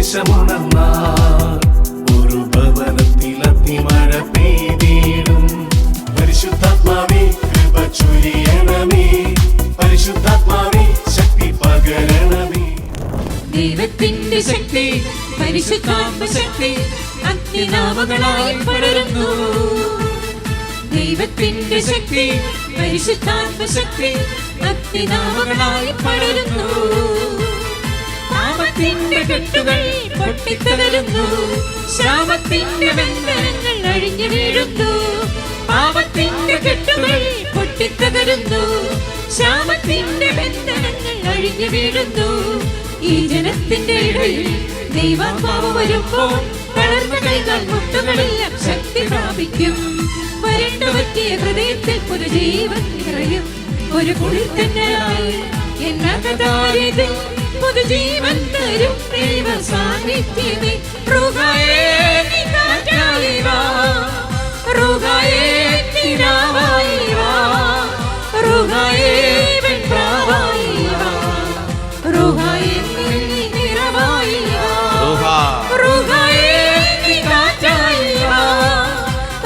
സന്ദേശമുണർന്നാൽ ഒരു ഭവനത്തിൽ അഗ്നിമഴ പെയ്തിടും. പരിശുദ്ധാത്മാവേ കൃപ ചൊരിയണമേ, പരിശുദ്ധാത്മാവേ ശക്തി പകരണമേ. ദൈവത്തിന്റെ ശക്തി, പരിശുദ്ധാത്മ ശക്തി അഗ്നിനാവുകളായി പടരുന്നു. ദൈവത്തിന്റെ ശക്തി, പരിശുദ്ധാത്മ ശക്തി അഗ്നിനാവുകളായി പടരുന്നു. പാപത്തിന്റെ കെട്ടുകൾ പൊട്ടിത്തകരുന്നു, ശാപത്തിന്റെ ബന്ധനങ്ങൾ അഴിഞ്ഞു വീഴുന്നു. പാപത്തിന്റെ കെട്ടുകൾ പൊട്ടിത്തകരുന്നു, ശാപത്തിന്റെ ബന്ധനങ്ങൾ അഴിഞ്ഞു വീഴുന്നു. ഈ ജനത്തിന്റെ ഇടയിൽ ദൈവാത്മാവ് വരുമ്പോൾ തളർന്ന കൈകൾ മുട്ടുകളെല്ലാം ശക്തി പ്രാപിക്കും. വരണ്ടു പറ്റിയ ഹൃദയത്തിൽ പുതുജീവൻ നിറയും. ഒരു കുളിർ തന്നെയായി എന്നകതാരിതിൽ പുതുജീവൻ തരും ദൈവ സാന്നിധ്യമേ. റൂഹായേ നീ കാറ്റായി വാ, റൂഹായേ നീ രാവായി വാ, റൂഹായേ വെൺപ്രാവായി വാ, റൂഹായേ നീ നിറവായി വാ, റൂഹായേ നീ കാറ്റായി വാ,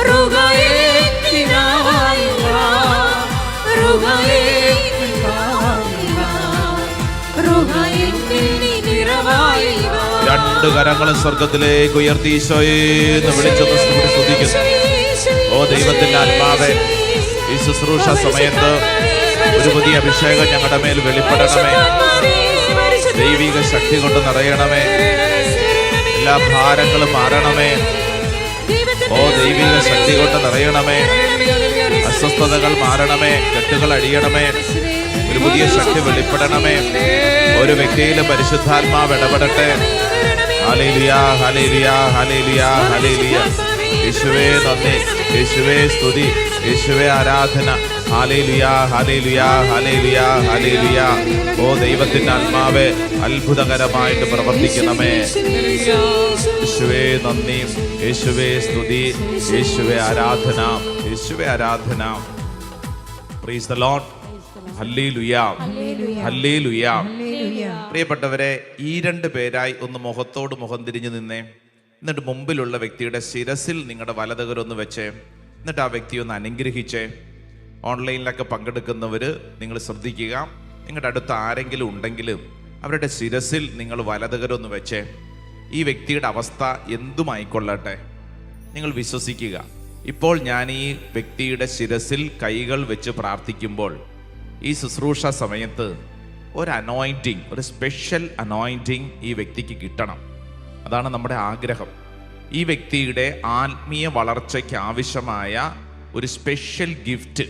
റൂഹായേ നീ രാവായി വാ, റൂഹായേ വെൺപ്രാവായി വാ, റൂഹായേ നീ നിറവായി വാ. രണ്ട് കരങ്ങളും സ്വർഗത്തിലേക്ക് ഉയർത്തി ഈശോയെ എന്ന് വിളിച്ചൊന്ന് സ്തുതിക്കുന്നു. ഓ ദൈവത്തിന്റെ ആത്മാവേ, ഈ ശുശ്രൂഷ സമയത്ത് ഒരു പുതിയ അഭിഷേകം ഞങ്ങളുടെ മേൽ വെളിപ്പെടണമേ. ദൈവിക ശക്തി കൊണ്ട് നിറയണമേ. എല്ലാ ഭാരങ്ങളും മാറണമേ. ഓ ദൈവിക ശക്തി കൊണ്ട് നിറയണമേ. അസ്വസ്ഥതകൾ മാറണമേ, കെട്ടുകൾ അഴിയണമേ. ഒരു പുതിയ ശക്തി വെളിപ്പെടണമേ. ഒരു വ്യക്തിയിലും പരിശുദ്ധാത്മാവ് ഇടപെടട്ടെ. Hallelujah, hallelujah, hallelujah, hallelujah. യേശുവേ നന്ദി, യേശുവേ സ്തുതി, യേശുവേ ആരാധന. Hallelujah, hallelujah, hallelujah, hallelujah. ഓ ദൈവത്തിന്റെ ആത്മാവേ, അത്ഭുതകരമായിട്ട് പ്രവർത്തിക്കണമേ. യേശുവേ നന്ദി, യേശുവേ സ്തുതി, യേശുവേ ആരാധന, യേശുവേ ആരാധന. Praise the Lord. Hallelujah, hallelujah. പ്രിയപ്പെട്ടവരെ, ഈ രണ്ട് പേരായി ഒന്ന് മുഖത്തോട് മുഖം തിരിഞ്ഞു നിന്നേ. എന്നിട്ട് മുമ്പിലുള്ള വ്യക്തിയുടെ ശിരസിൽ നിങ്ങളുടെ വലതുകരൊന്ന് വെച്ചേ. എന്നിട്ട് ആ വ്യക്തിയെ ഒന്ന് അനുഗ്രഹിച്ചേ. ഓൺലൈനിലൊക്കെ പങ്കെടുക്കുന്നവർ നിങ്ങൾ ശ്രദ്ധിക്കുക. നിങ്ങളുടെ അടുത്ത് ആരെങ്കിലും ഉണ്ടെങ്കിൽ അവരുടെ ശിരസിൽ നിങ്ങൾ വലതുകരൊന്ന് വെച്ചേ. ഈ വ്യക്തിയുടെ അവസ്ഥ എന്തുമായിക്കൊള്ളട്ടെ, നിങ്ങൾ വിശ്വസിക്കുക. ഇപ്പോൾ ഞാൻ ഈ വ്യക്തിയുടെ ശിരസിൽ കൈകൾ വെച്ച് പ്രാർത്ഥിക്കുമ്പോൾ ഈ ശുശ്രൂഷ സമയത്ത് ഒരു അനോയിൻറ്റിങ്, ഒരു സ്പെഷ്യൽ അനോയിൻറ്റിങ് ഈ വ്യക്തിക്ക് കിട്ടണം. അതാണ് നമ്മുടെ ആഗ്രഹം. ഈ വ്യക്തിയുടെ ആത്മീയ വളർച്ചയ്ക്ക് ആവശ്യമായ ഒരു സ്പെഷ്യൽ ഗിഫ്റ്റ്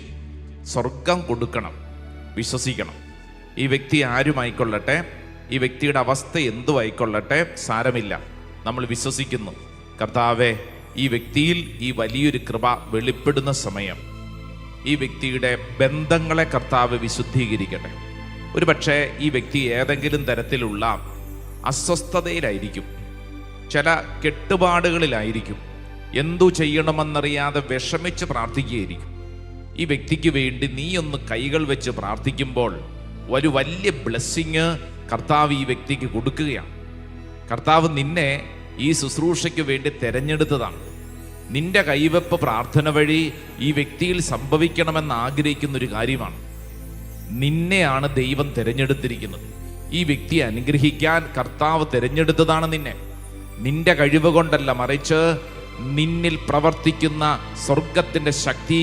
സ്വർഗം കൊടുക്കണം. വിശ്വസിക്കണം. ഈ വ്യക്തി ആരുമായിക്കൊള്ളട്ടെ, ഈ വ്യക്തിയുടെ അവസ്ഥ എന്തുമായിക്കൊള്ളട്ടെ, സാരമില്ല. നമ്മൾ വിശ്വസിക്കുന്നു. കർത്താവേ, ഈ വ്യക്തിയിൽ ഈ വലിയൊരു കൃപ വെളിപ്പെടുന്ന സമയം ഈ വ്യക്തിയുടെ ബന്ധങ്ങളെ കർത്താവ് വിശുദ്ധീകരിക്കട്ടെ. ഒരു പക്ഷേ ഈ വ്യക്തി ഏതെങ്കിലും തരത്തിലുള്ള അസ്വസ്ഥതയിലായിരിക്കും, ചില കെട്ടുപാടുകളിലായിരിക്കും, എന്തു ചെയ്യണമെന്നറിയാതെ വിഷമിച്ച് പ്രാർത്ഥിക്കുകയായിരിക്കും. ഈ വ്യക്തിക്ക് വേണ്ടി നീ ഒന്ന് കൈകൾ വെച്ച് പ്രാർത്ഥിക്കുമ്പോൾ ഒരു വലിയ ബ്ലെസ്സിങ് കർത്താവ് ഈ വ്യക്തിക്ക് കൊടുക്കുകയാണ്. കർത്താവ് നിന്നെ ഈ ശുശ്രൂഷയ്ക്ക് വേണ്ടി തിരഞ്ഞെടുത്തതാണ്. നിന്റെ കൈവെപ്പ് പ്രാർത്ഥന വഴി ഈ വ്യക്തിയിൽ സംഭവിക്കണമെന്ന് ആഗ്രഹിക്കുന്നൊരു കാര്യമാണ്. നിന്നെയാണ് ദൈവം തിരഞ്ഞെടുത്തിരിക്കുന്നത്. ഈ വ്യക്തിയെ അനുഗ്രഹിക്കാൻ കർത്താവ് തിരഞ്ഞെടുത്തതാണ് നിന്നെ. നിന്റെ കഴിവ് കൊണ്ടല്ല, മറിച്ച് നിന്നിൽ പ്രവർത്തിക്കുന്ന സ്വർഗത്തിൻ്റെ ശക്തി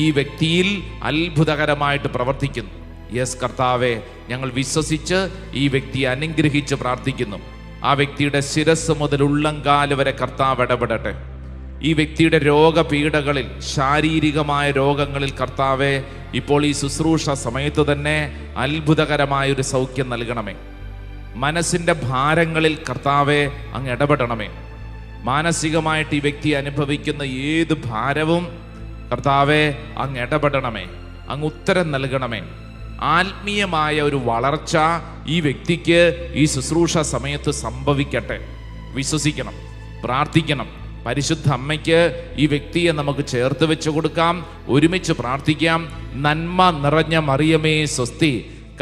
ഈ വ്യക്തിയിൽ അത്ഭുതകരമായിട്ട് പ്രവർത്തിക്കുന്നു. യെസ് കർത്താവെ, ഞങ്ങൾ വിശ്വസിച്ച് ഈ വ്യക്തിയെ അനുഗ്രഹിച്ച് പ്രാർത്ഥിക്കുന്നു. ആ വ്യക്തിയുടെ ശിരസ് മുതൽ ഉള്ളങ്കാല് വരെ കർത്താവ് ഇടപെടട്ടെ. ഈ വ്യക്തിയുടെ രോഗപീഠകളിൽ, ശാരീരികമായ രോഗങ്ങളിൽ കർത്താവെ, ഇപ്പോൾ ഈ ശുശ്രൂഷ സമയത്ത് തന്നെ അത്ഭുതകരമായൊരു സൗഖ്യം നൽകണമേ. മനസ്സിൻ്റെ ഭാരങ്ങളിൽ കർത്താവെ അങ്ങ് ഇടപെടണമേ. മാനസികമായിട്ട് ഈ വ്യക്തി അനുഭവിക്കുന്ന ഏത് ഭാരവും കർത്താവെ അങ്ങ് ഇടപെടണമേ, അങ്ങ് ഉത്തരം നൽകണമേ. ആത്മീയമായ ഒരു വളർച്ച ഈ വ്യക്തിക്ക് ഈ ശുശ്രൂഷ സമയത്ത് സംഭവിക്കട്ടെ. വിശ്വസിക്കണം, പ്രാർത്ഥിക്കണം. പരിശുദ്ധ അമ്മയ്ക്ക് ഈ വ്യക്തിയെ നമുക്ക് ചേർത്ത് വെച്ച് കൊടുക്കാം, ഒരുമിച്ച് പ്രാർത്ഥിക്കാം. നന്മ നിറഞ്ഞ മറിയമേ സ്വസ്തി,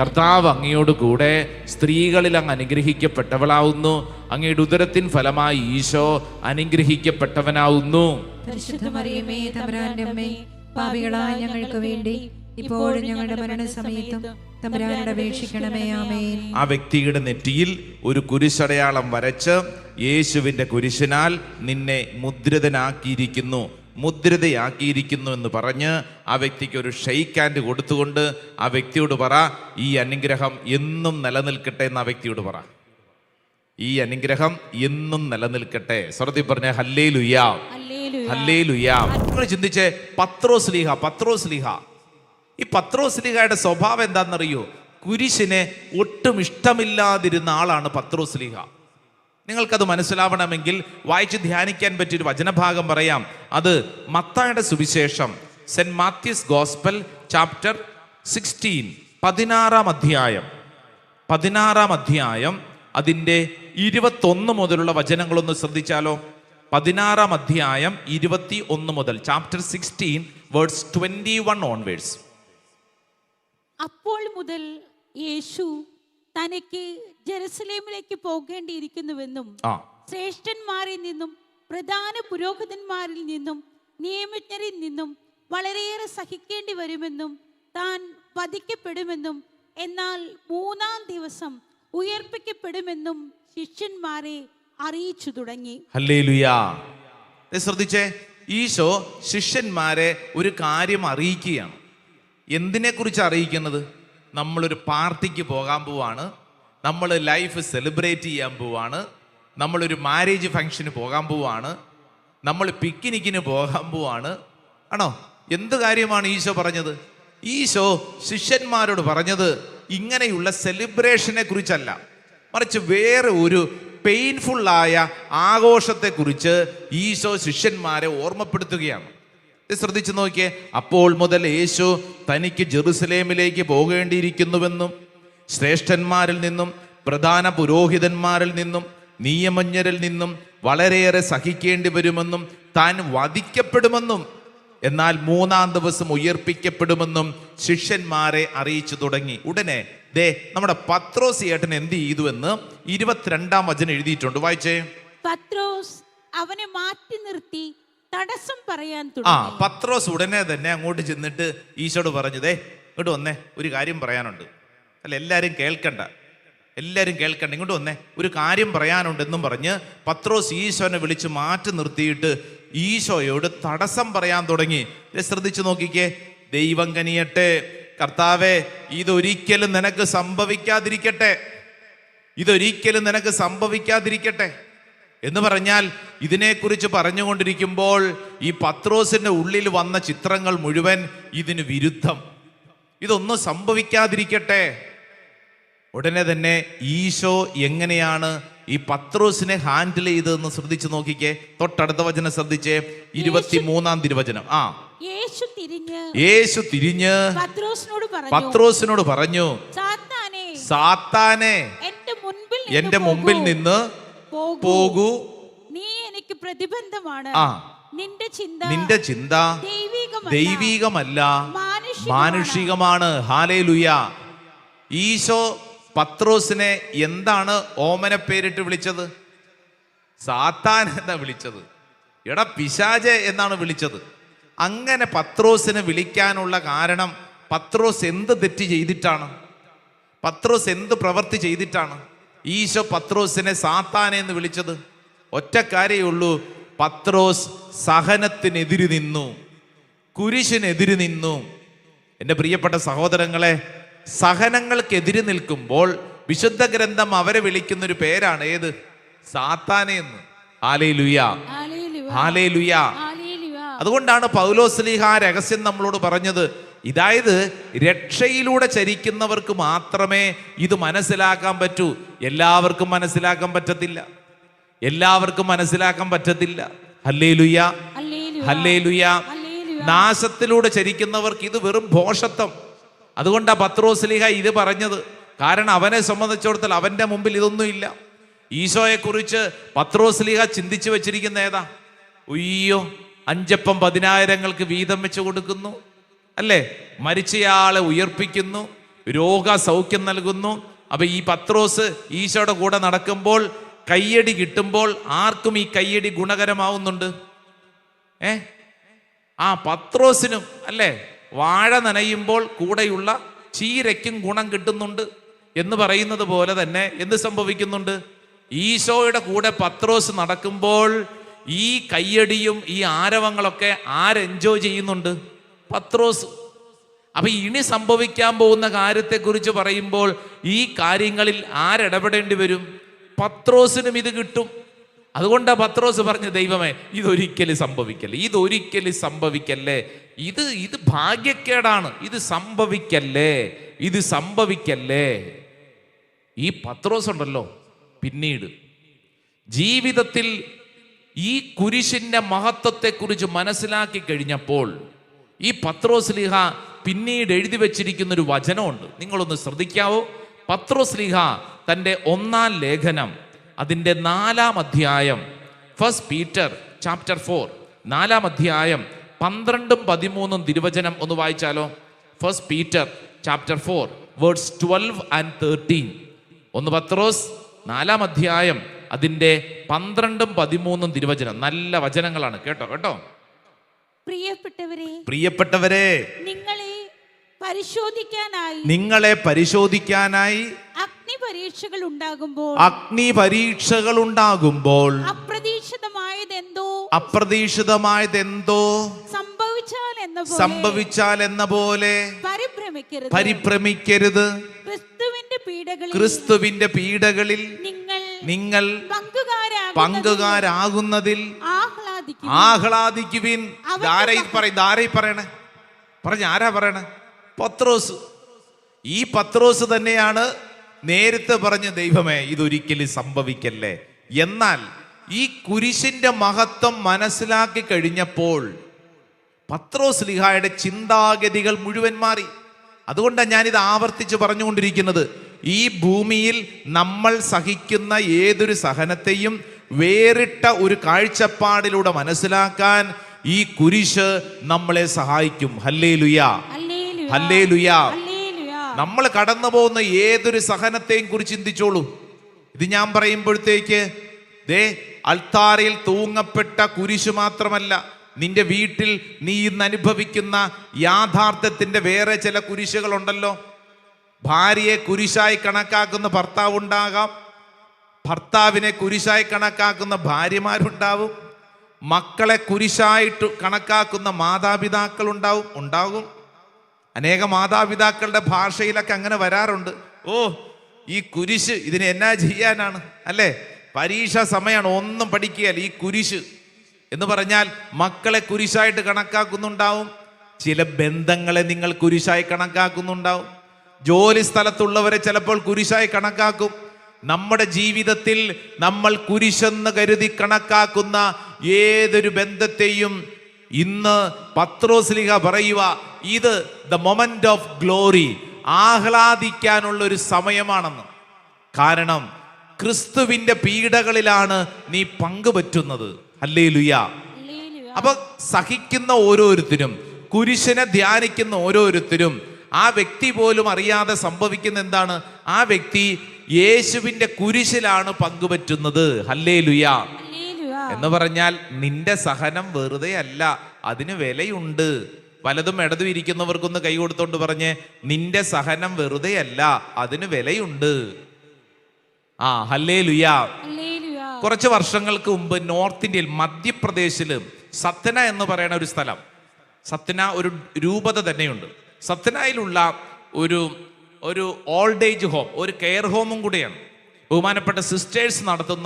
കർത്താവ് അങ്ങയോട് കൂടെ സ്ത്രീകളിൽ അങ്ങ് അനുഗ്രഹിക്കപ്പെട്ടവളാവുന്നു. അങ്ങയുടെ ഉദരത്തിൻ ഫലമായി ഈശോ അനുഗ്രഹിക്കപ്പെട്ടവനാവുന്നു. പരിശുദ്ധ മറിയമേ, തമ്പുരാന്റെ അമ്മേ, പാപികളായ ഞങ്ങൾക്ക് വേണ്ടി ഇപ്പോഴും ഞങ്ങളുടെ മരണസമയത്തും തമ്പുരാനോട് അപേക്ഷിക്കണമേ. ആമേൻ. ആ വ്യക്തിയുടെ നെറ്റിയിൽ ഒരു കുരിശടയാളം വരച്ച് യേശുവിന്റെ കുരിശിനാൽ നിന്നെ മുദ്രിതയാക്കിയിരിക്കുന്നു എന്ന് പറഞ്ഞ് ആ വ്യക്തിക്ക് ഒരു ഷെയ്ക്ക് ഹാൻഡ് കൊടുത്തുകൊണ്ട് ആ വ്യക്തിയോട് പറ, ഈ അനുഗ്രഹം എന്നും നിലനിൽക്കട്ടെ എന്ന് ആ വ്യക്തിയോട് പറ. ഈ അനുഗ്രഹം എന്നും നിലനിൽക്കട്ടെ. സ്വർഗ്ഗത്തിൽ പറഞ്ഞ ഹല്ലേലൂയാ, ഹല്ലേലൂയാ. നിങ്ങൾ ചിന്തിച്ചേ, പത്രോസ്ലീഹ ഈ പത്രോസ്ലീഹയുടെ സ്വഭാവം എന്താണെന്നറിയോ? കുരിശിനെ ഒട്ടും ഇഷ്ടമില്ലാതിരുന്ന ആളാണ് പത്രോസ്ലീഹ. നിങ്ങൾക്കത് മനസ്സിലാവണമെങ്കിൽ വായിച്ച് ധ്യാനിക്കാൻ പറ്റിയൊരു വചനഭാഗം പറയാം. അത് മത്തായിയുടെ സുവിശേഷം, സെന്റ് മാത്യൂസ് ഗോസ്പൽ ചാപ്റ്റർ 16, 16 അധ്യായം അതിൻ്റെ 21 മുതലുള്ള വചനങ്ങളൊന്ന് ശ്രദ്ധിച്ചാലോ. 16 അധ്യായം 21 മുതൽ, ചാപ്റ്റർ 16 വേഴ്സ് 21 ഓൺവേഴ്സ്. അപ്പോൾ മുതൽ യേശു തനിക്ക് ജെറുസലേമിലേക്ക് പോകേണ്ടിയിരിക്കുന്നുവെന്നും ശ്രേഷ്ഠന്മാരിൽ നിന്നും പ്രധാന പുരോഹിതന്മാരിൽ നിന്നും നിയമജ്ഞരിൽ നിന്നും വളരെയേറെ സഹിക്കേണ്ടി വരുമെന്നും താൻ വധിക്കപ്പെടുമെന്നും എന്നാൽ 3-ാം ദിവസം ഉയർപ്പിക്കപ്പെടുമെന്നും ശിഷ്യന്മാരെ അറിയിച്ചു തുടങ്ങി. ഹല്ലേലൂയാ. ശ്രദ്ധിച്ചേ, ഈശോ ശിഷ്യന്മാരെ ഒരു കാര്യം അറിയിക്കുകയാണ്. എന്തിനെ കുറിച്ച് അറിയിക്കുന്നത്? നമ്മളൊരു പാർട്ടിക്ക് പോകാൻ പോവാണ്, നമ്മൾ ലൈഫ് സെലിബ്രേറ്റ് ചെയ്യാൻ പോവാണ്, നമ്മളൊരു മാരേജ് ഫംഗ്ഷന് പോകാൻ പോവാണ്, നമ്മൾ പിക്നിക്കിന് പോകാൻ പോവാണ്. ആണോ? എന്ത് കാര്യമാണ് ഈശോ പറഞ്ഞത്? ഈശോ ശിഷ്യന്മാരോട് പറഞ്ഞത് ഇങ്ങനെയുള്ള സെലിബ്രേഷനെ കുറിച്ചല്ല, മറിച്ച് വേറെ ഒരു പെയിൻഫുള്ളായ ആഘോഷത്തെക്കുറിച്ച് ഈശോ ശിഷ്യന്മാരെ ഓർമ്മപ്പെടുത്തുകയാണ്. ശ്രദ്ധിച്ചു നോക്കിയേ. അപ്പോൾ മുതൽ യേശു തനിക്ക് ജെറുസലേമിലേക്ക് പോകേണ്ടിയിരിക്കുന്നുവെന്നും ശ്രേഷ്ഠന്മാരിൽ നിന്നും പ്രധാന പുരോഹിതന്മാരിൽ നിന്നും നിയമജ്ഞരിൽ നിന്നും വളരെയേറെ സഹിക്കേണ്ടി വരുമെന്നും താൻ വധിക്കപ്പെടുമെന്നും എന്നാൽ 3-ാം ദിവസം ഉയർപ്പിക്കപ്പെടുമെന്നും ശിഷ്യന്മാരെ അറിയിച്ചു തുടങ്ങി. ഉടനെ നമ്മുടെ പത്രോസ് ഏട്ടൻ എന്ത് ചെയ്തു എന്ന് 22-ാം വചനം എഴുതിയിട്ടുണ്ട്. വായിച്ചേ. പത്രോസ് അവനെ മാറ്റി നിർത്തി തടസ്സം പറയാൻ തുടങ്ങി. പത്രോസ് ഉടനെ തന്നെ അങ്ങോട്ട് ചെന്നിട്ട് ഈശോട് പറഞ്ഞതേ, ഇങ്ങോട്ട് വന്നേ, ഒരു കാര്യം പറയാനുണ്ട്. അല്ല, എല്ലാവരും കേൾക്കണ്ട, ഇങ്ങോട്ട് വന്നേ, ഒരു കാര്യം പറയാനുണ്ടെന്നും പറഞ്ഞ് പത്രോസ് ഈശോനെ വിളിച്ച് മാറ്റി നിർത്തിയിട്ട് ഈശോയോട് തടസ്സം പറയാൻ തുടങ്ങി. ശ്രദ്ധിച്ചു നോക്കിക്കേ. ദൈവം കനിയട്ടെ, കർത്താവേ, ഇതൊരിക്കലും നിനക്ക് സംഭവിക്കാതിരിക്കട്ടെ എന്ന് പറഞ്ഞാൽ, ഇതിനെക്കുറിച്ച് പറഞ്ഞുകൊണ്ടിരിക്കുമ്പോൾ ഈ പത്രോസിന്റെ ഉള്ളിൽ വന്ന ചിത്രങ്ങൾ മുഴുവൻ ഇതിന് വിരുദ്ധം. ഇതൊന്നും സംഭവിക്കാതിരിക്കട്ടെ. ഉടനെ തന്നെ ഈശോ എങ്ങനെയാണ് ഈ പത്രോസിനെ ഹാൻഡിൽ ചെയ്തതെന്ന് ശ്രദ്ധിച്ചു നോക്കിക്കേ. തൊട്ടടുത്ത വചനം ശ്രദ്ധിച്ചേ, 23-ാം തിരുവചനം. യേശു തിരിഞ്ഞ് പത്രോസിനോട് പറഞ്ഞു, സാത്താനെ എന്റെ മുമ്പിൽ നിന്ന് പോകൂ, നീ എനിക്ക് പ്രതിബന്ധമാണ്. നിന്റെ ചിന്ത ദൈവികമല്ല, മാനുഷികമാണ്. ഹല്ലേലൂയ. ഈശോ പത്രോസിനെ എന്താണ് ഓമന പേരിട്ട് വിളിച്ചത്? സാത്താൻ എന്നാ വിളിച്ചത്. എടാ പിശാചേ എന്നാണ് വിളിച്ചത്. അങ്ങനെ പത്രോസിനെ വിളിക്കാനുള്ള കാരണം പത്രോസ് എന്ത് തെറ്റ് ചെയ്തിട്ടാണ്? പത്രോസ് എന്ത് പ്രവൃത്തി ചെയ്തിട്ടാണ് ഈശോ പത്രോസിനെ സാത്താനെ എന്ന് വിളിച്ചത്? ഒറ്റ കാര്യമേ ഉള്ളൂ. പത്രോസ് സഹനത്തിനെതിര് നിന്നു, കുരിശിനെതിര് നിന്നു. എൻ്റെ പ്രിയപ്പെട്ട സഹോദരങ്ങളെ, സഹനങ്ങൾക്കെതിര് നിൽക്കുമ്പോൾ വിശുദ്ധ ഗ്രന്ഥം അവരെ വിളിക്കുന്നൊരു പേരാണ് ഏത്? സാത്താനെ എന്ന്. Hallelujah, hallelujah. അതുകൊണ്ടാണ് പൗലോസ്ലീഹ രഹസ്യം നമ്മളോട് പറഞ്ഞത്. ഇതായത് രക്ഷയിലൂടെ ചരിക്കുന്നവർക്ക് മാത്രമേ ഇത് മനസ്സിലാക്കാൻ പറ്റൂ. എല്ലാവർക്കും മനസ്സിലാക്കാൻ പറ്റത്തില്ല. Hallelujah, hallelujah. നാശത്തിലൂടെ ചരിക്കുന്നവർക്ക് ഇത് വെറും ഭോഷത്വം. അതുകൊണ്ടാണ് പത്രോസ്ലീഹ ഇത് പറഞ്ഞത്. കാരണം അവനെ സംബന്ധിച്ചിടത്തോളം അവന്റെ മുമ്പിൽ ഇതൊന്നുമില്ല. ഈശോയെ കുറിച്ച് പത്രോസ്ലീഹ ചിന്തിച്ചു വെച്ചിരിക്കുന്ന ഏതാ? ഉയ്യോ, 5 അപ്പം 10,000 വീതം വെച്ച് കൊടുക്കുന്നു, അല്ലേ? മരിച്ചയാളെ ഉയർപ്പിക്കുന്നു, രോഗസൗഖ്യം നൽകുന്നു. അപ്പൊ ഈ പത്രോസ് ഈശോയുടെ കൂടെ നടക്കുമ്പോൾ കയ്യടി കിട്ടുമ്പോൾ ആർക്കും ഈ കയ്യടി ഗുണകരമാവുന്നുണ്ട്. പത്രോസിനും അല്ലേ, വാഴ നനയുമ്പോൾ കൂടെയുള്ള ചീരയ്ക്കും ഗുണം കിട്ടുന്നുണ്ട് എന്ന് പറയുന്നത് പോലെ തന്നെ എന്ത് സംഭവിക്കുന്നുണ്ട്? ഈശോയുടെ കൂടെ പത്രോസ് നടക്കുമ്പോൾ ഈ കയ്യടിയും ഈ ആരവങ്ങളൊക്കെ ആരെൻജോയ് ചെയ്യുന്നുണ്ട്? പത്രോസ്. അപ്പൊ ഇനി സംഭവിക്കാൻ പോകുന്ന കാര്യത്തെക്കുറിച്ച് പറയുമ്പോൾ ഈ കാര്യങ്ങളിൽ ആരിടപെടേണ്ടി വരും? പത്രോസിനും ഇത് കിട്ടും. അതുകൊണ്ടാ പത്രോസ് പറഞ്ഞ, ദൈവമേ ഇതൊരിക്കലും സംഭവിക്കല്ലേ, ഇതൊരിക്കലും സംഭവിക്കല്ലേ, ഇത് ഭാഗ്യക്കേടാണ്, ഇത് സംഭവിക്കല്ലേ. ഈ പത്രോസ് ഉണ്ടല്ലോ, പിന്നീട് ജീവിതത്തിൽ ഈ കുരിശിന്റെ മഹത്വത്തെക്കുറിച്ച് മനസ്സിലാക്കി കഴിഞ്ഞപ്പോൾ ഈ പത്രോസ് ലീഹ പിന്നീട് എഴുതി വെച്ചിരിക്കുന്ന ഒരു വചനമുണ്ട്. നിങ്ങളൊന്ന് ശ്രദ്ധിക്കാവോ? പത്രോസ് ലീഹ തൻ്റെ 1-ാം ലേഖനം അതിൻ്റെ 4-ാം അധ്യായം, 1 Peter chapter 4 4-ാം അധ്യായം 12-13 തിരുവചനം ഒന്ന് വായിച്ചാലോ? 1 Peter chapter 4 verse 12 and 13. 1 പത്രോസ് 4-ാം അധ്യായം അതിൻ്റെ 12-13 തിരുവചനം. നല്ല വചനങ്ങളാണ്, കേട്ടോ. പ്രിയപ്പെട്ടവരെ, നിങ്ങളെ പരിശോധിക്കാനായി അഗ്നി പരീക്ഷകൾ ഉണ്ടാകുമ്പോൾ അപ്രതീക്ഷിതമായതെന്തോ സംഭവിച്ചാൽ എന്ന പോലെ പരിഭ്രമിക്കരുത്. ക്രിസ്തുവിന്റെ പീഡകളിൽ നിങ്ങൾ പങ്കുകാരാകുന്നതിൽ ആഹ്ലാദിക്കുവിൻ. ആരാ പറയണേ? പത്രോസ്. ഈ പത്രോസ് തന്നെയാണ് നേരത്തെ പറഞ്ഞ, ദൈവമേ ഇതൊരിക്കലും സംഭവിക്കല്ലേ. എന്നാൽ ഈ കുരിശിന്റെ മഹത്വം മനസ്സിലാക്കി കഴിഞ്ഞപ്പോൾ പത്രോസ് ലീഹായുടെ ചിന്താഗതികൾ മുഴുവൻ മാറി. അതുകൊണ്ടാണ് ഞാനിത് ആവർത്തിച്ച് പറഞ്ഞുകൊണ്ടിരിക്കുന്നത്. ഈ ഭൂമിയിൽ നമ്മൾ സഹിക്കുന്ന ഏതൊരു സഹനത്തെയും വേറിട്ട ഒരു കാഴ്ചപ്പാടിലൂടെ മനസ്സിലാക്കാൻ ഈ കുരിശ് നമ്മളെ സഹായിക്കും. Hallelujah, hallelujah. നമ്മൾ കടന്നു പോകുന്ന ഏതൊരു സഹനത്തെയും കുറിച്ച് ചിന്തിച്ചോളൂ. ഇത് ഞാൻ പറയുമ്പോഴത്തേക്ക് അൾത്താരയിൽ തൂങ്ങപ്പെട്ട കുരിശ് മാത്രമല്ല, നിന്റെ വീട്ടിൽ നീ ഇന്ന് അനുഭവിക്കുന്ന യാഥാർത്ഥ്യത്തിന്റെ വേറെ ചില കുരിശുകളുണ്ടല്ലോ. ഭാര്യയെ കുരിശായി കണക്കാക്കുന്ന ഭർത്താവ് ഉണ്ടാകാം, ഭർത്താവിനെ കുരിശായി കണക്കാക്കുന്ന ഭാര്യമാരുണ്ടാവും, മക്കളെ കുരിശായിട്ട് കണക്കാക്കുന്ന മാതാപിതാക്കൾ ഉണ്ടാകും. അനേക മാതാപിതാക്കളുടെ ഭാഷയിലൊക്കെ അങ്ങനെ വരാറുണ്ട്. ഈ കുരിശ് ഇതിനെ എന്നാ ചെയ്യാനാണ് അല്ലേ, പരീക്ഷാ സമയമാണ്, ഒന്നും പഠിക്കുകയല്ല. ഈ കുരിശ് എന്ന് പറഞ്ഞാൽ മക്കളെ കുരിശായിട്ട് കണക്കാക്കുന്നുണ്ടാവും, ചില ബന്ധങ്ങളെ നിങ്ങൾ കുരിശായി കണക്കാക്കുന്നുണ്ടാവും, ജോലി സ്ഥലത്തുള്ളവരെ ചിലപ്പോൾ കുരിശായി കണക്കാക്കും. നമ്മുടെ ജീവിതത്തിൽ നമ്മൾ കുരിശെന്ന് കരുതി കണക്കാക്കുന്ന ഏതൊരു ബന്ധത്തെയും ഇന്ന് പത്രോസ് ലീഹ പറയുക, ഇത് ദ മൊമെന്റ് ഓഫ് ഗ്ലോറി, ആഹ്ലാദിക്കാനുള്ള ഒരു സമയമാണെന്ന്. കാരണം ക്രിസ്തുവിന്റെ പീഡകളിലാണ് നീ പങ്കുപറ്റുന്നത്. ഹല്ലേലൂയ. അപ്പൊ സഹിക്കുന്ന ഓരോരുത്തരും, കുരിശിനെ ധ്യാനിക്കുന്ന ഓരോരുത്തരും, ആ വ്യക്തി പോലും അറിയാതെ സംഭവിക്കുന്ന എന്താണ്? ആ വ്യക്തി യേശുവിന്റെ കുരിശിലാണ് പങ്കുപറ്റുന്നത്. ഹല്ലേലൂയ. എന്ന് പറഞ്ഞാൽ നിന്റെ സഹനം വെറുതെ അല്ല, അതിന് വിലയുണ്ട്. വലതും ഇടതും ഇരിക്കുന്നവർക്കൊന്ന് കൈ കൊടുത്തോണ്ട് പറഞ്ഞ്, നിന്റെ സഹനം വെറുതെ അല്ല, അതിന് വിലയുണ്ട്. ഹല്ലേലൂയ. കുറച്ച് വർഷങ്ങൾക്ക് മുമ്പ് നോർത്ത് ഇന്ത്യയിൽ മധ്യപ്രദേശില് സത്ന എന്ന് പറയുന്ന ഒരു സ്ഥലം, സത്ന ഒരു രൂപത തന്നെയുണ്ട്. സത്നയിലുള്ള ഒരു ഓൾഡ് ഏജ് ഹോം, ഒരു കെയർ ഹോമും കൂടെയാണ്. ബഹുമാനപ്പെട്ട സിസ്റ്റേഴ്സ് നടത്തുന്ന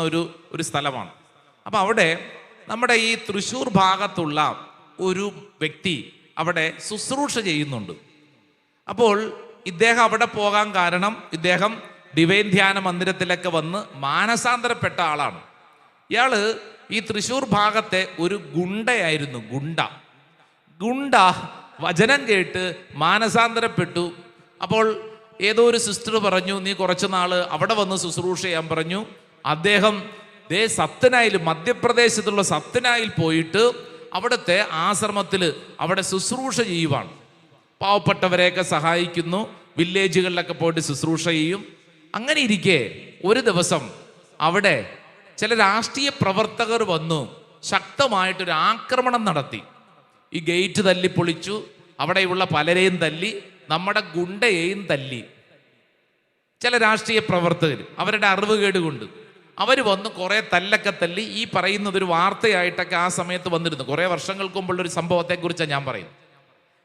ഒരു സ്ഥലമാണ്. അപ്പം അവിടെ നമ്മുടെ ഈ തൃശ്ശൂർ ഭാഗത്തുള്ള ഒരു വ്യക്തി അവിടെ ശുശ്രൂഷ ചെയ്യുന്നുണ്ട്. അപ്പോൾ ഇദ്ദേഹം അവിടെ പോകാൻ കാരണം, ഇദ്ദേഹം ഡിവൈൻ ധ്യാന മന്ദിരത്തിലൊക്കെ വന്ന് മാനസാന്തരപ്പെട്ട ആളാണ്. ഇയാള് ഈ തൃശ്ശൂർ ഭാഗത്തെ ഒരു ഗുണ്ടയായിരുന്നു. ഗുണ്ട വചനം കേട്ട് മാനസാന്തരപ്പെട്ടു. അപ്പോൾ ഏതോ ഒരു സിസ്റ്റർ പറഞ്ഞു, നീ കുറച്ച് നാള് അവിടെ വന്ന് ശുശ്രൂഷ ചെയ്യാൻ പറഞ്ഞു. അദ്ദേഹം സത്നായിൽ, മധ്യപ്രദേശത്തുള്ള സത്നായിൽ പോയിട്ട് അവിടുത്തെ ആശ്രമത്തിൽ അവിടെ ശുശ്രൂഷ ചെയ്യുവാണ്. പാവപ്പെട്ടവരെയൊക്കെ സഹായിക്കുന്നു, വില്ലേജുകളിലൊക്കെ പോയിട്ട് ശുശ്രൂഷ ചെയ്യും. അങ്ങനെ ഇരിക്കെ ഒരു ദിവസം അവിടെ ചില രാഷ്ട്രീയ പ്രവർത്തകർ വന്നു ശക്തമായിട്ടൊരു ആക്രമണം നടത്തി. ഈ ഗേറ്റ് തല്ലി പൊളിച്ചു, അവിടെയുള്ള പലരെയും തല്ലി, നമ്മുടെ ഗുണ്ടയെയും തല്ലി. ചില രാഷ്ട്രീയ പ്രവർത്തകർ അവരുടെ അറിവുകേട് കൊണ്ട് അവർ വന്ന് കുറേ തല്ലൊക്കെ തല്ലി. ഈ പറയുന്നതൊരു വാർത്തയായിട്ടൊക്കെ ആ സമയത്ത് വന്നിരുന്നു. കുറേ വർഷങ്ങൾക്ക് മുമ്പുള്ളൊരു സംഭവത്തെക്കുറിച്ചാണ് ഞാൻ പറയുന്നത്.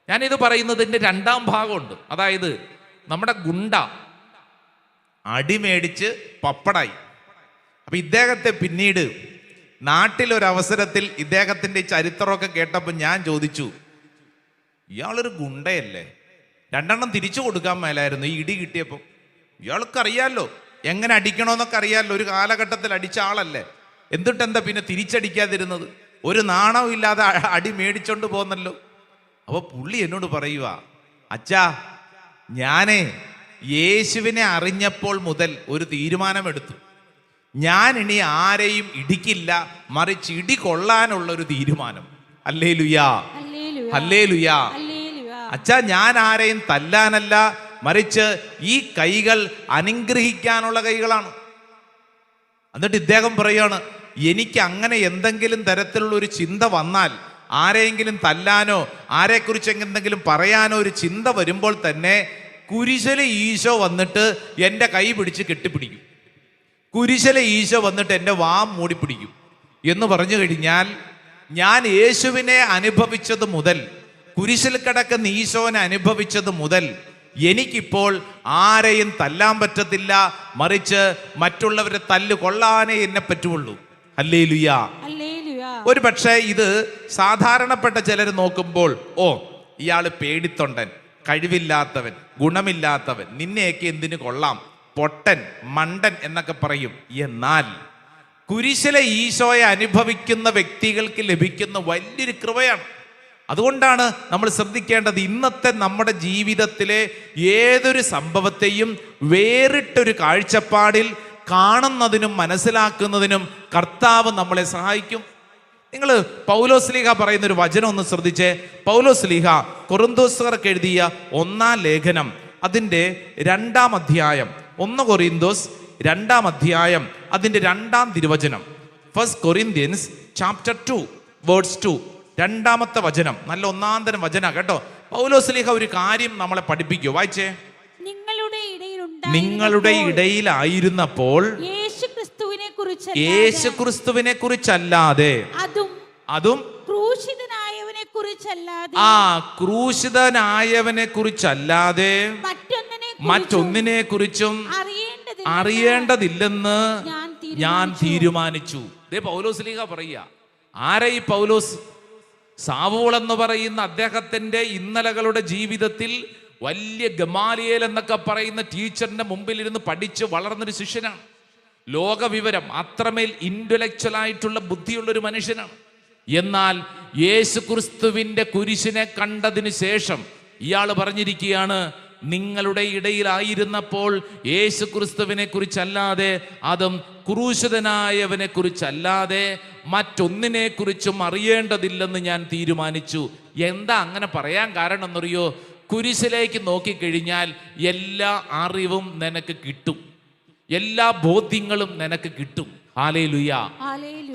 ഞാനിത് പറയുന്നതിൻ്റെ രണ്ടാം ഭാഗമുണ്ട്. അതായത് നമ്മുടെ ഗുണ്ട അടിമേടിച്ച് പപ്പടായി. അപ്പൊ ഇദ്ദേഹത്തെ പിന്നീട് നാട്ടിലൊരവസരത്തിൽ ഇദ്ദേഹത്തിൻ്റെ ചരിത്രമൊക്കെ കേട്ടപ്പോൾ ഞാൻ ചോദിച്ചു, ഇയാളൊരു ഗുണ്ടയല്ലേ, 2 എണ്ണം തിരിച്ചു കൊടുക്കാൻ മേലായിരുന്നു ഈ ഇടി കിട്ടിയപ്പോൾ? ഇയാൾക്കറിയാമല്ലോ എങ്ങനെ അടിക്കണമെന്നൊക്കെ അറിയാമല്ലോ, ഒരു കാലഘട്ടത്തിൽ അടിച്ച ആളല്ലേ, എന്നിട്ടെന്താ പിന്നെ തിരിച്ചടിക്കാതിരുന്നത്? ഒരു നാണവും ഇല്ലാതെ അടി മേടിച്ചോണ്ട് പോന്നല്ലോ. അപ്പോൾ പുള്ളി എന്നോട് പറയുക, അച്ഛാ, ഞാനേ യേശുവിനെ അറിഞ്ഞപ്പോൾ മുതൽ ഒരു തീരുമാനമെടുത്തു. ഞാൻ ഇനി ആരെയും ഇടിക്കില്ല, മറിച്ച് ഇടി കൊള്ളാനുള്ള ഒരു തീരുമാനം. ഹല്ലേലൂയാ, ഹല്ലേലൂയാ. അച്ഛാ, ഞാൻ ആരെയും തല്ലാനല്ല, മറിച്ച് ഈ കൈകൾ അനുഗ്രഹിക്കാനുള്ള കൈകളാണ്. എന്നിട്ട് ഇദ്ദേഹം പറയാണ്, എനിക്ക് അങ്ങനെ എന്തെങ്കിലും തരത്തിലുള്ള ഒരു ചിന്ത വന്നാൽ, ആരെയെങ്കിലും തല്ലാനോ ആരെക്കുറിച്ച് എന്തെങ്കിലും പറയാനോ ഒരു ചിന്ത വരുമ്പോൾ തന്നെ കുരിശിലെ ഈശോ വന്നിട്ട് എൻ്റെ കൈ പിടിച്ച് കെട്ടിപ്പിടിക്കും, കുരിശിലെ ഈശോ വന്നിട്ട് എൻ്റെ വാം മൂടിപ്പിടിക്കും എന്ന് പറഞ്ഞു കഴിഞ്ഞാൽ, ഞാൻ യേശുവിനെ അനുഭവിച്ചത് മുതൽ, കുരിശിൽ കിടക്കുന്ന ഈശോനെ അനുഭവിച്ചത് മുതൽ എനിക്കിപ്പോൾ ആരെയും തല്ലാൻ പറ്റത്തില്ല, മറിച്ച് മറ്റുള്ളവരെ തല്ല് കൊള്ളാനേ എന്നെ പറ്റുള്ളൂ. ഹല്ലേലൂയാ. ഒരു പക്ഷേ ഇത് സാധാരണപ്പെട്ട ചിലർ നോക്കുമ്പോൾ, ഓ, ഇയാള് പേടിത്തൊണ്ടൻ, കഴിവില്ലാത്തവൻ, ഗുണമില്ലാത്തവൻ, നിന്നെയൊക്കെ എന്തിനു കൊള്ളാം, പൊട്ടൻ, മണ്ടൻ എന്നൊക്കെ പറയും. എന്നാൽ കുരിശിലെ ഈശോയെ അനുഭവിക്കുന്ന വ്യക്തികൾക്ക് ലഭിക്കുന്ന വലിയൊരു കൃപയാണ്. അതുകൊണ്ടാണ് നമ്മൾ ശ്രദ്ധിക്കേണ്ടത്, ഇന്നത്തെ നമ്മുടെ ജീവിതത്തിലെ ഏതൊരു സംഭവത്തെയും വേറിട്ടൊരു കാഴ്ചപ്പാടിൽ കാണുന്നതിനും മനസ്സിലാക്കുന്നതിനും കർത്താവ് നമ്മളെ സഹായിക്കും. നിങ്ങൾ പൗലോസ്ലീഹ പറയുന്നൊരു വചനം ഒന്ന് ശ്രദ്ധിച്ചേ. പൗലോസ്ലീഹ കൊറിന്തോസ്യർക്ക് എഴുതിയ 1-ാം ലേഖനം അതിൻ്റെ 2-ാം അധ്യായം, 1 കൊറിന്തോസ് 2-ാം അധ്യായം അതിൻ്റെ 2-ാം തിരുവചനം. 1 Corinthians chapter 2 verse 2, 2-ാമത്തെ വചനം. നല്ല ഒന്നാന്തരം വചന കേട്ടോ. പൗലോസ്ലീഹ ഒരു കാര്യം നമ്മളെ പഠിപ്പിക്കൂ, വായിച്ചേ. നിങ്ങളുടെ ഇടയിലായിരുന്നപ്പോൾ യേശുക്രിസ്തുവിനെ കുറിച്ചല്ലാതെ, അതും ക്രൂശിതനായവനെ കുറിച്ചല്ലാതെ മറ്റൊന്നിനെ കുറിച്ചും അറിയേണ്ടതില്ലെന്ന് ഞാൻ തീരുമാനിച്ചു. ദേ പൗലോസ്ലീഹ പറയുക. ആരെ ഈ പൗലോസ്? സാവൂൾ എന്ന് പറയുന്ന അദ്ദേഹത്തിന്റെ ഇന്നലകളുടെ ജീവിതത്തിൽ വലിയ ഗമാലിയേൽ എന്നൊക്കെ പറയുന്ന ടീച്ചറിന്റെ മുമ്പിൽ ഇരുന്ന് പഠിച്ച് വളർന്നൊരു ശിഷ്യനാണ്. ലോകവിവരം, അത്രമേൽ ഇന്റലക്ച്വൽ ആയിട്ടുള്ള ബുദ്ധിയുള്ളൊരു മനുഷ്യനാണ്. എന്നാൽ യേശുക്രിസ്തുവിന്റെ കുരിശിനെ കണ്ടതിന് ശേഷം ഇയാൾ പറഞ്ഞിരിക്കുകയാണ്, നിങ്ങളുടെ ഇടയിലായിരുന്നപ്പോൾ യേശുക്രിസ്തുവിനെ കുറിച്ചല്ലാതെ, അതും ക്രൂശിതനായവനെ കുറിച്ചല്ലാതെ മറ്റൊന്നിനെ കുറിച്ചും അറിയേണ്ടതില്ലെന്ന് ഞാൻ തീരുമാനിച്ചു. എന്താ അങ്ങനെ പറയാൻ കാരണം എന്നറിയോ? കുരിശിലേക്ക് നോക്കിക്കഴിഞ്ഞാൽ എല്ലാ അറിവും നിനക്ക് കിട്ടും, എല്ലാ ബോധ്യങ്ങളും നിനക്ക് കിട്ടും. Hallelujah,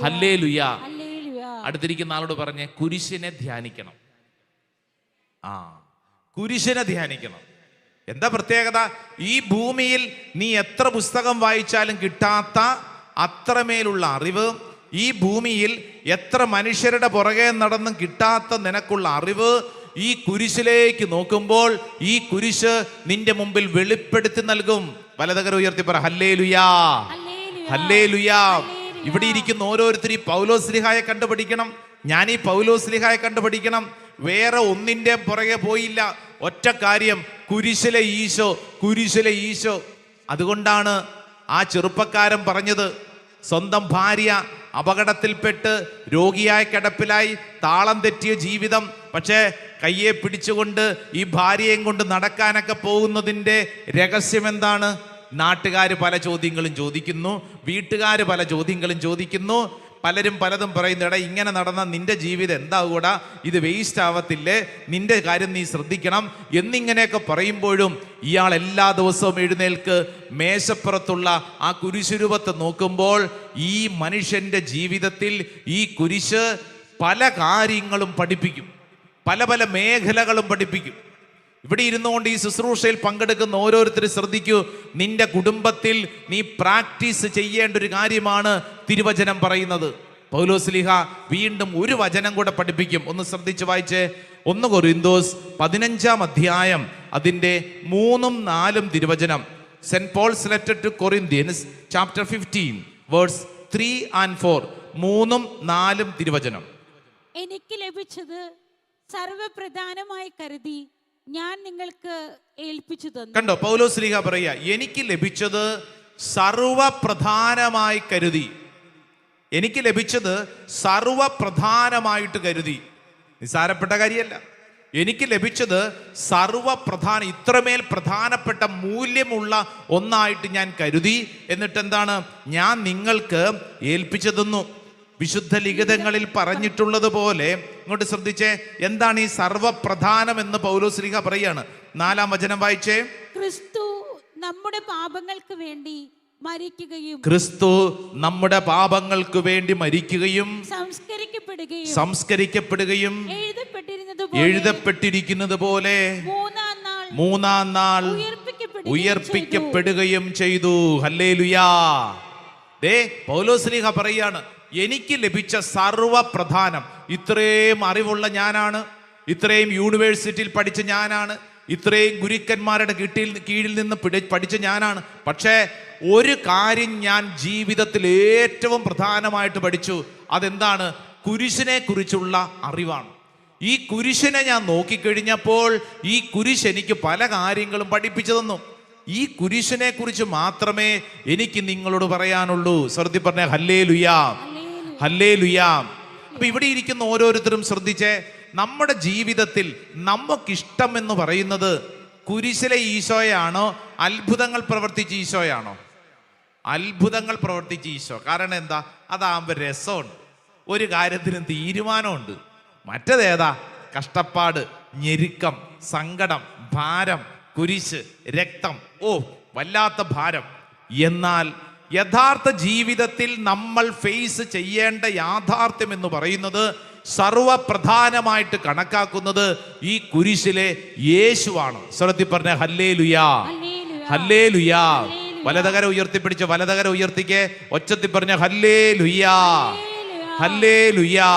hallelujah. അടുത്തിരിക്കുന്ന ആളോട് പറഞ്ഞേ, കുരിശിനെ ധ്യാനിക്കണം. കുരിശിനെ ധ്യാനിക്കണം. എന്താ പ്രത്യേകത? ഈ ഭൂമിയിൽ നീ എത്ര പുസ്തകം വായിച്ചാലും കിട്ടാത്ത അത്രമേലുള്ള അറിവ്, ഈ ഭൂമിയിൽ എത്ര മനുഷ്യരുടെ പുറകെ നടന്നും കിട്ടാത്ത നിനക്കുള്ള അറിവ് ഈ കുരിശിലേക്ക് നോക്കുമ്പോൾ ഈ കുരിശ് നിന്റെ മുമ്പിൽ വെളിപ്പെടുത്തി നൽകും. വലതുകരം ഉയർത്തി പറ ഹല്ലേലൂയാ, ഹല്ലേലൂയാ. ഇവിടെ ഇരിക്കുന്ന ഓരോരുത്തരും പൗലോസ്ലീഹായെ കണ്ടുപഠിക്കണം. ഞാൻ ഈ പൗലോസ്ലീഹായെ കണ്ടുപഠിക്കണം. വേറെ ഒന്നിൻ്റെ പുറകെ പോയില്ല. ഒറ്റ കാര്യം, കുരിശിലെ ഈശോ, കുരിശിലെ ഈശോ. അതുകൊണ്ടാണ് ആ ചെറുപ്പക്കാരൻ പറഞ്ഞത്, സ്വന്തം ഭാര്യ അപകടത്തിൽപ്പെട്ട് രോഗിയായ കിടപ്പിലായി, താളം തെറ്റിയ ജീവിതം, പക്ഷേ കയ്യെ പിടിച്ചുകൊണ്ട് ഈ ഭാര്യയും കൊണ്ട് നടക്കാനൊക്കെ പോകുന്നതിൻ്റെ രഹസ്യം എന്താണ്? നാട്ടുകാർ പല ചോദ്യങ്ങളും ചോദിക്കുന്നു, വീട്ടുകാർ പല ചോദ്യങ്ങളും ചോദിക്കുന്നു, പലരും പലതും പറയുന്നു, എടാ ഇങ്ങനെ നടന്ന നിന്റെ ജീവിതം എന്താകൂടാ, ഇത് വേസ്റ്റ് ആവത്തില്ലേ, നിന്റെ കാര്യം നീ ശ്രദ്ധിക്കണം എന്നിങ്ങനെയൊക്കെ പറയുമ്പോഴും ഇയാൾ എല്ലാ ദിവസവും എഴുന്നേൽക്ക് മേശപ്പുറത്തുള്ള ആ കുരിശുരൂപത്തെ നോക്കുമ്പോൾ ഈ മനുഷ്യന്റെ ജീവിതത്തിൽ ഈ കുരിശ് പല കാര്യങ്ങളും പഠിപ്പിക്കും, പല പല മേഖലകളും പഠിപ്പിക്കും. ഇവിടെ ഇരുന്നുകൊണ്ട് ഈ ശുശ്രൂഷയിൽ പങ്കെടുക്കുന്ന ഓരോരുത്തരും ശ്രദ്ധിക്കൂ, നിന്റെ കുടുംബത്തിൽ നീ പ്രാക്ടീസ് ചെയ്യേണ്ട ഒരു കാര്യമാണ് തിരുവചനം പറയുന്നത്. പൗലോസ്ലീഹ വീണ്ടും ഒരു വചനം കൂടെ പഠിപ്പിക്കും. ഒന്ന് ശ്രദ്ധിച്ച് വായിച്ചേ. 1 കൊരിന്തോസ് 15 അധ്യായം അതിൻ്റെ 3-4 തിരുവചനം. Saint Paul's letter to Corinthians chapter 15 verse 3 and 4. 3-4 തിരുവചനം. എനിക്ക് ലഭിച്ചത് സർവപ്രധാനമായി കരുതി ഞാൻ നിങ്ങൾക്ക് ഏൽപ്പിച്ചു തന്നു. കണ്ടോ, പൗലോസ്ലീഹ പറയാ, എനിക്ക് ലഭിച്ചത് സർവപ്രധാനമായി കരുതി. എനിക്ക് ലഭിച്ചത് സർവപ്രധാനമായിട്ട് കരുതി. നിസ്സാരപ്പെട്ട കാര്യമല്ല. എനിക്ക് ലഭിച്ചത് ഇത്രമേൽ പ്രധാനപ്പെട്ട മൂല്യമുള്ള ഒന്നായിട്ട് ഞാൻ കരുതി. എന്നിട്ട് എന്താണ്, ഞാൻ നിങ്ങൾക്ക് ഏൽപ്പിച്ചു തന്നു. വിശുദ്ധ ലിഖിതങ്ങളിൽ പറഞ്ഞിട്ടുള്ളത് പോലെ, ഇങ്ങോട്ട് ശ്രദ്ധിച്ചേ, എന്താണ് ഈ സർവപ്രധാനം എന്ന് പൗലോസ്ലീഹ പറയാണ്. 4 വചനം വായിച്ചേ. ക്രിസ്തു നമ്മുടെ പാപങ്ങൾക്ക് വേണ്ടി മരിക്കുകയും ക്രിസ്തു നമ്മുടെ പാപങ്ങൾക്ക് വേണ്ടി മരിക്കുകയും സംസ്കരിക്കപ്പെടുകയും എഴുതപ്പെട്ടിരിക്കുന്നത് പോലെ മൂന്നാം നാൾ ഉയർപ്പിക്കപ്പെടുകയും ചെയ്തു. ഹല്ലേലൂയാ. പൗലോസ്ലീഹ പറയാണ്, എനിക്ക് ലഭിച്ച സർവപ്രധാനം, ഇത്രയും അറിവുള്ള ഞാനാണ്, ഇത്രയും യൂണിവേഴ്സിറ്റിയിൽ പഠിച്ച ഞാനാണ്, ഇത്രയും ഗുരുക്കന്മാരുടെ കീഴിൽ നിന്ന് പഠിച്ച ഞാനാണ്. പക്ഷേ ഒരു കാര്യം ഞാൻ ജീവിതത്തിൽ ഏറ്റവും പ്രധാനമായിട്ട് പഠിച്ചു. അതെന്താണ്? കുരിശിനെ കുറിച്ചുള്ള അറിവാണ്. ഈ കുരിശിനെ ഞാൻ നോക്കിക്കഴിഞ്ഞപ്പോൾ ഈ കുരിശ് എനിക്ക് പല കാര്യങ്ങളും പഠിപ്പിച്ചു തന്നു. ഈ കുരിശിനെ കുറിച്ച് മാത്രമേ എനിക്ക് നിങ്ങളോട് പറയാനുള്ളൂ. ശ്രദ്ധി പറഞ്ഞ ഹല്ലേലൂയാ, ഹല്ലേലൂയാ. അപ്പൊ ഇവിടെ ഇരിക്കുന്ന ഓരോരുത്തരും ശ്രദ്ധിച്ചേ, നമ്മുടെ ജീവിതത്തിൽ നമുക്കിഷ്ടം എന്ന് പറയുന്നത് കുരിശിലെ ഈശോയാണോ അത്ഭുതങ്ങൾ പ്രവർത്തിച്ച ഈശോയാണോ? അത്ഭുതങ്ങൾ പ്രവർത്തിച്ച ഈശോ. കാരണം എന്താ? അതാകുമ്പോൾ രസമുണ്ട്, ഒരു കാര്യത്തിനും തീരുമാനമുണ്ട്. മറ്റേതേതാ? കഷ്ടപ്പാട്, ഞെരുക്കം, സങ്കടം, ഭാരം, കുരിശ്, രക്തം, വല്ലാത്ത ഭാരം. എന്നാൽ യഥാർത്ഥ ജീവിതത്തിൽ നമ്മൾ ഫേസ് ചെയ്യേണ്ട യാഥാർത്ഥ്യം എന്ന് പറയുന്നത്, സർവപ്രധാനമായിട്ട് കണക്കാക്കുന്നത് ഈ കുരിശിലെ യേശുവാണ്. സ്വരത്തിൽ പറഞ്ഞ ഹല്ലേലൂയാ, ഹല്ലേലൂയാ. വലതകര ഉയർത്തിപ്പിടിച്ച് വലതകര ഉയർത്തിക്ക് ഒച്ചത്തിൽ പറഞ്ഞ ഹല്ലേലൂയാ, ഹല്ലേലൂയാ.